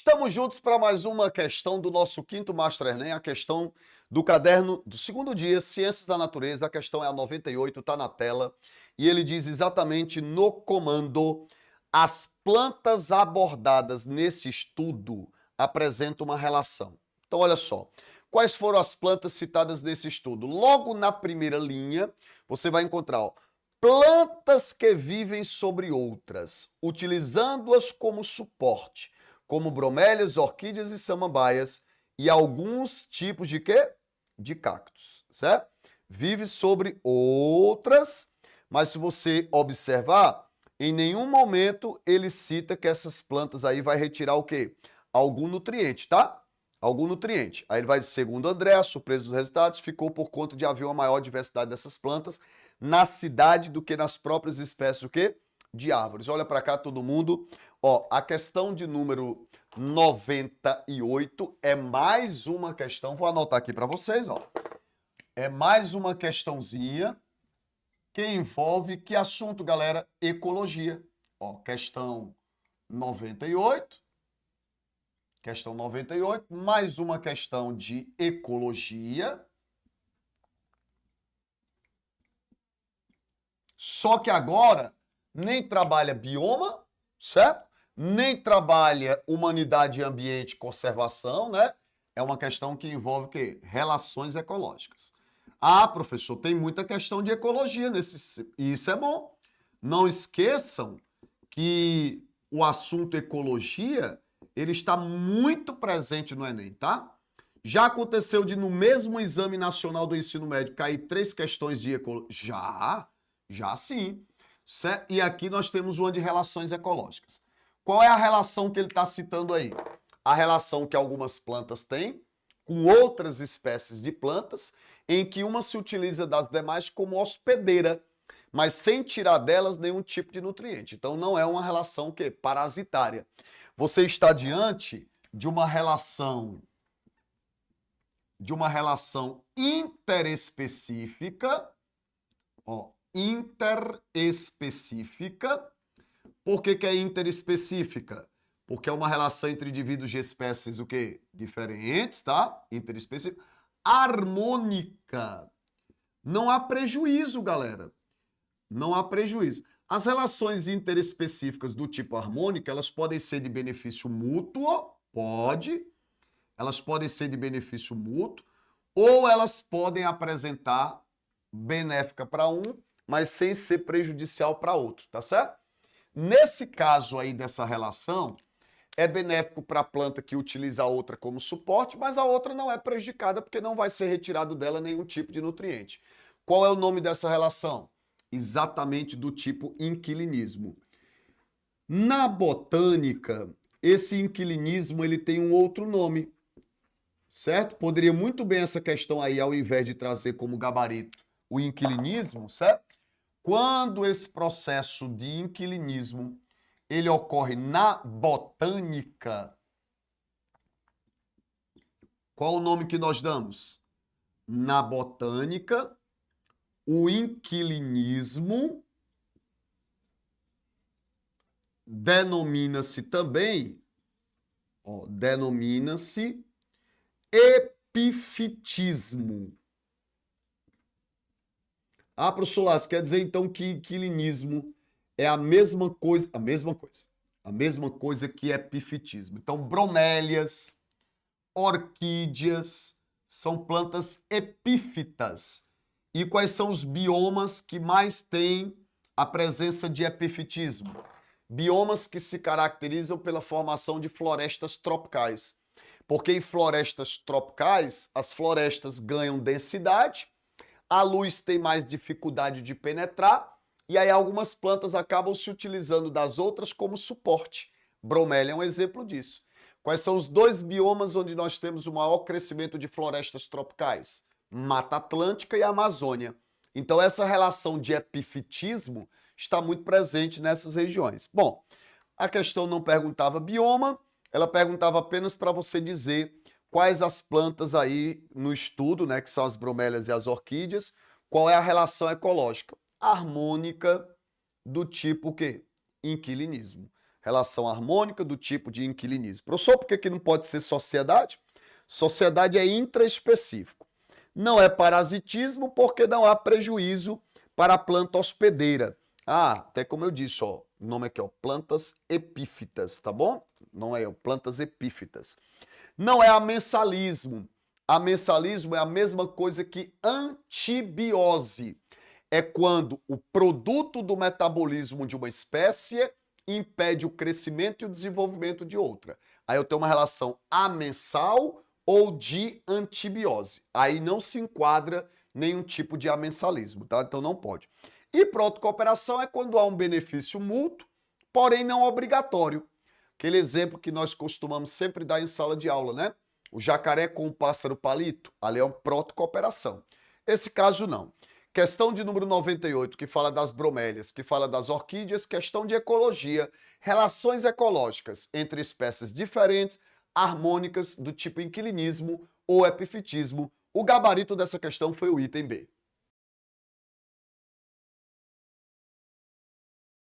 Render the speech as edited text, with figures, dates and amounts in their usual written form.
Estamos juntos para mais uma questão do nosso quinto Master Enem, a questão do caderno do segundo dia, Ciências da Natureza. A questão é a 98, está na tela. E ele diz exatamente no comando: as plantas abordadas nesse estudo apresentam uma relação. Então, olha só. Quais foram as plantas citadas nesse estudo? Logo na primeira linha, você vai encontrar, ó, plantas que vivem sobre outras, utilizando-as como suporte, como bromélias, orquídeas e samambaias, e alguns tipos de quê? De cactos, certo? Vive sobre outras, mas se você observar, em nenhum momento ele cita que essas plantas aí vai retirar o quê? Algum nutriente, tá? Algum nutriente. Aí ele vai dizer, segundo André, surpresa dos resultados, ficou por conta de haver uma maior diversidade dessas plantas na cidade do que nas próprias espécies o quê? De árvores. Olha para cá todo mundo. Ó, a questão de número 98 é mais uma questão, vou anotar aqui para vocês, ó. É mais uma questãozinha que envolve que assunto, galera? Ecologia. Ó, questão 98. Questão 98, mais uma questão de ecologia. Só que agora nem trabalha bioma, certo? Nem trabalha humanidade, ambiente e conservação, né? É uma questão que envolve o quê? Relações ecológicas. Ah, professor, tem muita questão de ecologia nesse. Isso é bom. Não esqueçam que o assunto ecologia ele está muito presente no Enem, tá? Já aconteceu de no mesmo Exame Nacional do Ensino Médio cair 3 questões de ecologia? Já sim. Certo? E aqui nós temos uma de relações ecológicas. Qual é a relação que ele está citando aí? A relação que algumas plantas têm com outras espécies de plantas, em que uma se utiliza das demais como hospedeira, mas sem tirar delas nenhum tipo de nutriente. Então não é uma relação que parasitária. Você está diante de uma relação interespecífica, ó, interespecífica. Por que é interespecífica? Porque é uma relação entre indivíduos de espécies o quê? Diferentes, tá? Interespecífica. Harmônica. Não há prejuízo, galera. Não há prejuízo. As relações interespecíficas do tipo harmônica, elas podem ser de benefício mútuo, elas podem ser de benefício mútuo, ou elas podem apresentar benéfica para um, mas sem ser prejudicial para outro, tá certo? Nesse caso aí dessa relação, é benéfico para a planta que utiliza a outra como suporte, mas a outra não é prejudicada porque não vai ser retirado dela nenhum tipo de nutriente. Qual é o nome dessa relação? Exatamente do tipo inquilinismo. Na botânica, esse inquilinismo ele tem um outro nome, certo? Poderia muito bem essa questão aí, ao invés de trazer como gabarito o inquilinismo, certo? Quando esse processo de inquilinismo ele ocorre na botânica, qual o nome que nós damos? Na botânica, o inquilinismo denomina-se também, ó, denomina-se epifitismo. Ah, professor Lácio, quer dizer então que inquilinismo é a mesma coisa que epifitismo. Então, bromélias, orquídeas são plantas epífitas. E quais são os biomas que mais têm a presença de epifitismo? Biomas que se caracterizam pela formação de florestas tropicais. Porque em florestas tropicais, as florestas ganham densidade, a luz tem mais dificuldade de penetrar, e aí algumas plantas acabam se utilizando das outras como suporte. Bromélia é um exemplo disso. Quais são os 2 biomas onde nós temos o maior crescimento de florestas tropicais? Mata Atlântica e Amazônia. Então essa relação de epifitismo está muito presente nessas regiões. Bom, a questão não perguntava bioma, ela perguntava apenas para você dizer quais as plantas aí no estudo, né, que são as bromélias e as orquídeas, qual é a relação ecológica? Harmônica do tipo o quê? Inquilinismo. Relação harmônica do tipo de inquilinismo. Professor, por que não pode ser sociedade? Sociedade é intraespecífico. Não é parasitismo porque não há prejuízo para a planta hospedeira. Até como eu disse, ó, o nome aqui, ó, plantas epífitas, tá bom? Não é, plantas epífitas. Não é amensalismo. Amensalismo é a mesma coisa que antibiose. É quando o produto do metabolismo de uma espécie impede o crescimento e o desenvolvimento de outra. Aí eu tenho uma relação amensal ou de antibiose. Aí não se enquadra nenhum tipo de amensalismo, tá? Então não pode. E protocooperação é quando há um benefício mútuo, porém não obrigatório. Aquele exemplo que nós costumamos sempre dar em sala de aula, né? O jacaré com o pássaro palito, ali é uma protocooperação. Esse caso não. Questão de número 98, que fala das bromélias, que fala das orquídeas, questão de ecologia, relações ecológicas entre espécies diferentes, harmônicas, do tipo inquilinismo ou epifitismo. O gabarito dessa questão foi o item B.